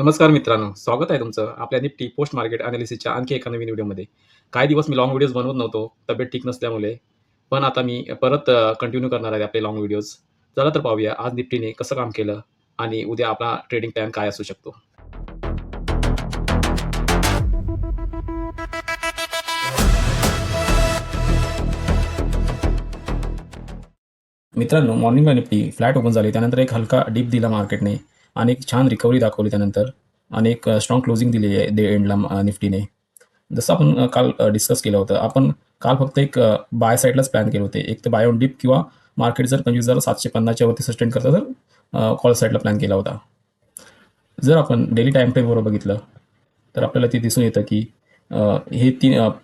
नमस्कार मित्रांनो, स्वागत आहे तुमचं आपल्या निफ्टी पोस्ट मार्केट अनालिसिसच्या आणखी एका नवीन व्हिडिओमध्ये. काही दिवस मी लाँग व्हिडिओज बनवत नव्हतो, तब्येत ठीक नसल्यामुळे. पण आता मी परत कंटिन्यू करणार आहे आपले लाँग व्हिडिओज. चला तर पाहूया आज निफ्टीने कसं काम केलं आणि उद्या आपला ट्रेडिंग प्लॅन काय असू शकतो. मित्रांनो, मॉर्निंगला निफ्टी फ्लॅट ओपन झाली. त्यानंतर एक हलका डिप दिला मार्केटने आणि एक छान रिकव्हरी दाखवली त्यानंतर आणि एक स्ट्रॉंग क्लोजिंग दिली आहे डे एंडला निफ्टीने. जसं आपण काल डिस्कस केलं होतं. आपण काल फक्त एक बाय साईडलाच प्लॅन केले होते. एक तर बाय ऑन डिप किंवा मार्केट जर 25,750 च्या वरती सस्टेन करता तर कॉल साईडला प्लॅन केला होता. जर आपण डेली टाईम फ्रेमवर बघितलं तर आपल्याला ते दिसून येतं की हे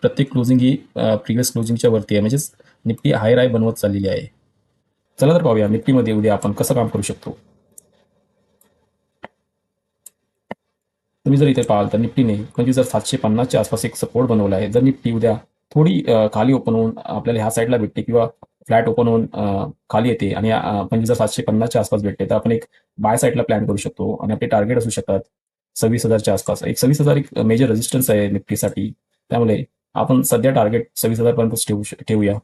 प्रत्येक क्लोजिंग ही प्रिव्हियस क्लोजिंगच्या वरती आहे. म्हणजेच निफ्टी हायर हाय बनवत चाललेली आहे. चला तर पाहूया निफ्टीमध्ये उद्या आपण कसं काम करू शकतो. तुम्ही जर इथे पाहाल तर निफ्टीने 25,750 च्या आसपास एक सपोर्ट बनवला आहे. जर निफ्टी उद्या थोडी खाली ओपन होऊन आपल्याला ह्या साईडला भेटते किंवा फ्लॅट ओपन होऊन खाली येते आणि 25,750 च्या आसपास भेटते तर आपण एक बाय साईडला प्लॅन करू शकतो आणि आपले टार्गेट असू शकतात 26,000 च्या आसपास. एक 26,000 एक मेजर रेजिस्टन्स आहे निफ्टीसाठी. त्यामुळे आपण सध्या टार्गेट 26,000 पर्यंत ठेवूया.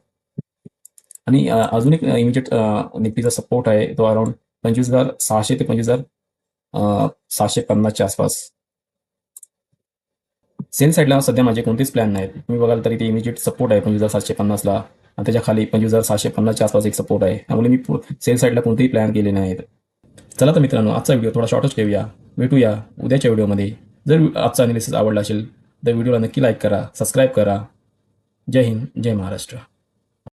आणि अजून एक इमिजिएट निफ्टीचा सपोर्ट आहे तो अराउंड 25,600 ते 25,750 च्या आसपास. सेल साईडला सध्या माझे कोणतेच प्लॅन नाहीत. तुम्ही बघाल तरी ते इमिजिएट सपोर्ट आहे 25,750 ला आणि त्याच्या खाली 25,650 च्या आसपास एक सपोर्ट आहे. त्यामुळे मी सेल साईडला कोणतेही प्लॅन केले नाहीत. चला तर मित्रांनो, आजचा व्हिडिओ थोडा शॉर्टच ठेवूया. भेटूया उद्याच्या व्हिडिओमध्ये. जर आजचा अनालिसिस आवडला असेल तर व्हिडिओला नक्की लाईक करा, सबस्क्राईब करा. जय हिंद, जय महाराष्ट्र.